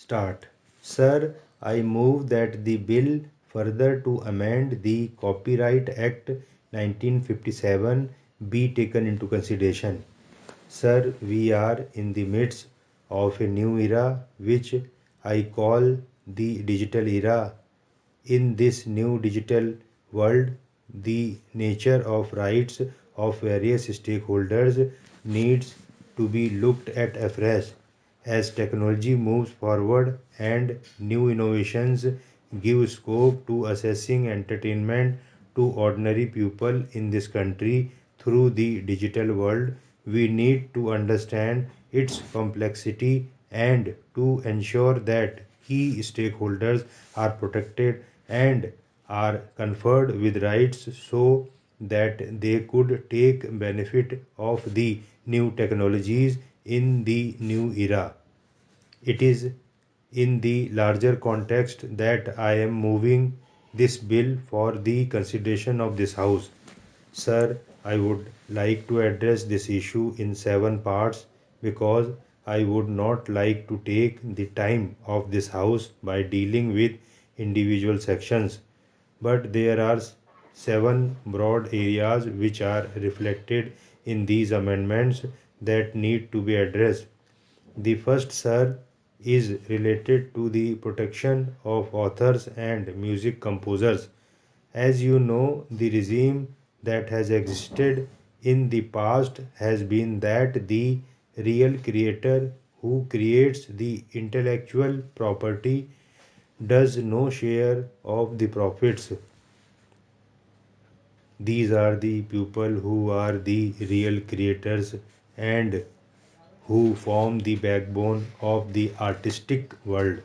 Start. Sir, I move that the bill further to amend the Copyright Act 1957 be taken into consideration. Sir, we are in the midst of a new era which I call the digital era. In this new digital world, the nature of rights of various stakeholders needs to be looked at afresh. As technology moves forward and new innovations give scope to assessing entertainment to ordinary people in this country through the digital world, we need to understand its complexity and to ensure that key stakeholders are protected and are conferred with rights so that they could take benefit of the new technologies in the new era. It is in the larger context that I am moving this bill for the consideration of this House. Sir, I would like to address this issue in 7 parts because I would not like to take the time of this House by dealing with individual sections. But there are 7 broad areas which are reflected in these amendments that need to be addressed. The first, sir, is related to the protection of authors and music composers. As you know, the regime that has existed in the past has been that the real creator who creates the intellectual property does no share of the profits. These are the people who are the real creators and who form the backbone of the artistic world.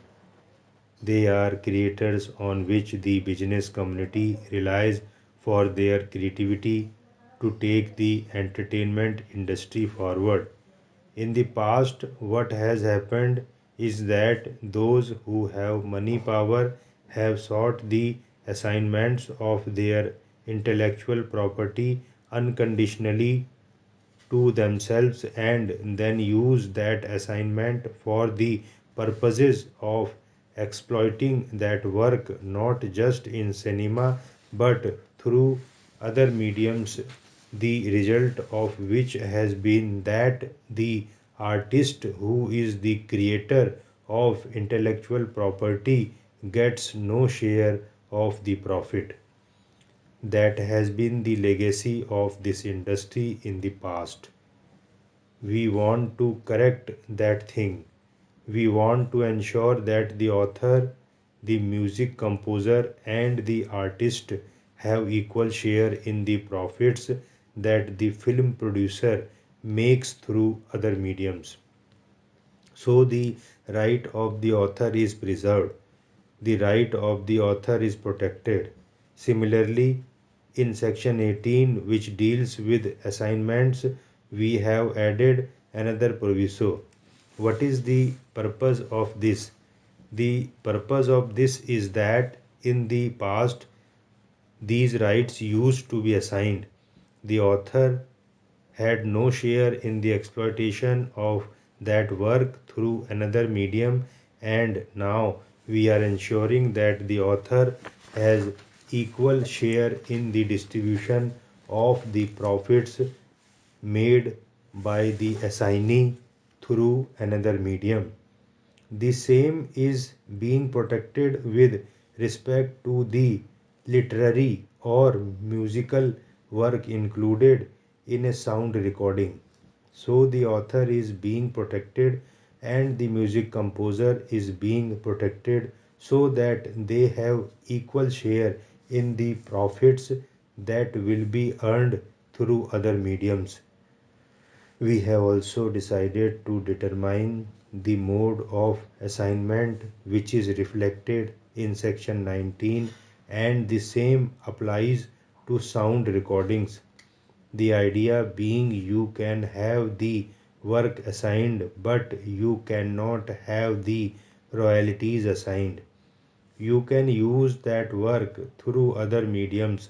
They are creators on which the business community relies for their creativity to take the entertainment industry forward. In the past, what has happened is that those who have money power have sought the assignments of their intellectual property unconditionally to themselves and then use that assignment for the purposes of exploiting that work not just in cinema but through other mediums, the result of which has been that the artist who is the creator of intellectual property gets no share of the profit. That has been the legacy of this industry in the past. We want to correct that thing. We want to ensure that the author, the music composer, and the artist have equal share in the profits that the film producer makes through other mediums. So the right of the author is preserved, the right of the author is protected. Similarly, in section 18, which deals with assignments, we have added another proviso. What is the purpose of this? The purpose of this is that in the past, these rights used to be assigned. The author had no share in the exploitation of that work through another medium, and now we are ensuring that the author has equal share in the distribution of the profits made by the assignee through another medium. The same is being protected with respect to the literary or musical work included in a sound recording. So the author is being protected and the music composer is being protected so that they have equal share in the profits that will be earned through other mediums. We have also decided to determine the mode of assignment which is reflected in section 19, and the same applies to sound recordings. The idea being you can have the work assigned but you cannot have the royalties assigned. You can use that work through other mediums,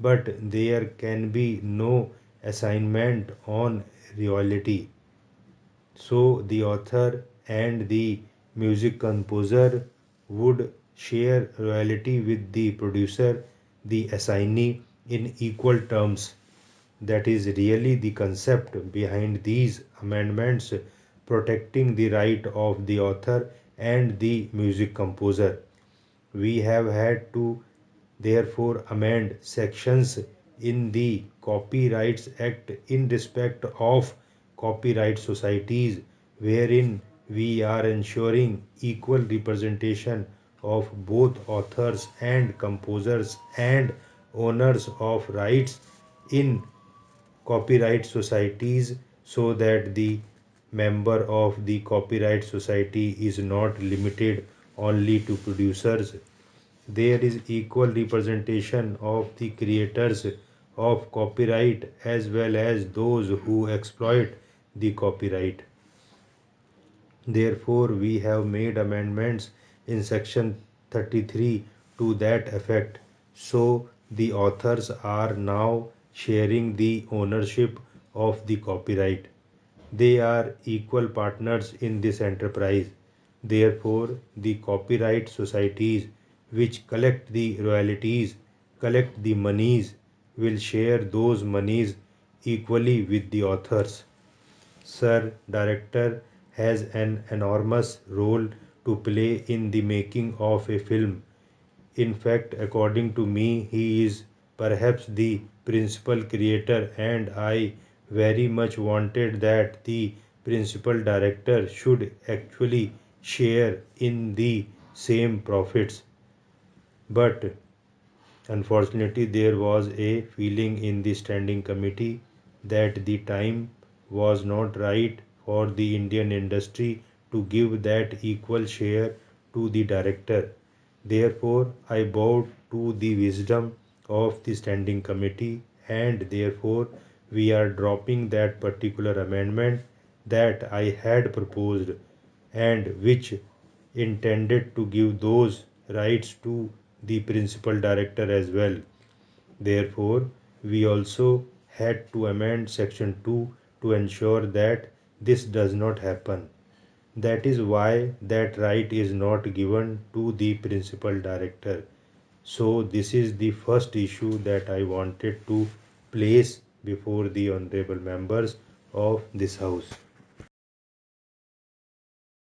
but there can be no assignment on royalty. So the author and the music composer would share royalty with the producer, the assignee, in equal terms. That is really the concept behind these amendments, protecting the right of the author and the music composer. We have had to therefore amend sections in the Copyrights Act in respect of copyright societies, wherein we are ensuring equal representation of both authors and composers and owners of rights in copyright societies, so that the member of the copyright society is not limited only to producers. There is equal representation of the creators of copyright as well as those who exploit the copyright. Therefore, we have made amendments in section 33 to that effect. So, the authors are now sharing the ownership of the copyright. They are equal partners in this enterprise. Therefore, the copyright societies which collect the royalties, collect the monies, will share those monies equally with the authors. Sir, director has an enormous role to play in the making of a film. In fact, according to me, he is perhaps the principal creator, and I very much wanted that the principal director should actually share in the same profits. But unfortunately, there was a feeling in the standing committee that the time was not right for the Indian industry to give that equal share to the director. Therefore, I bowed to the wisdom of the standing committee, and therefore we are dropping that particular amendment that I had proposed and which intended to give those rights to the principal director as well. Therefore, we also had to amend section 2 to ensure that this does not happen. That is why that right is not given to the principal director. So, this is the first issue that I wanted to place before the honorable members of this house.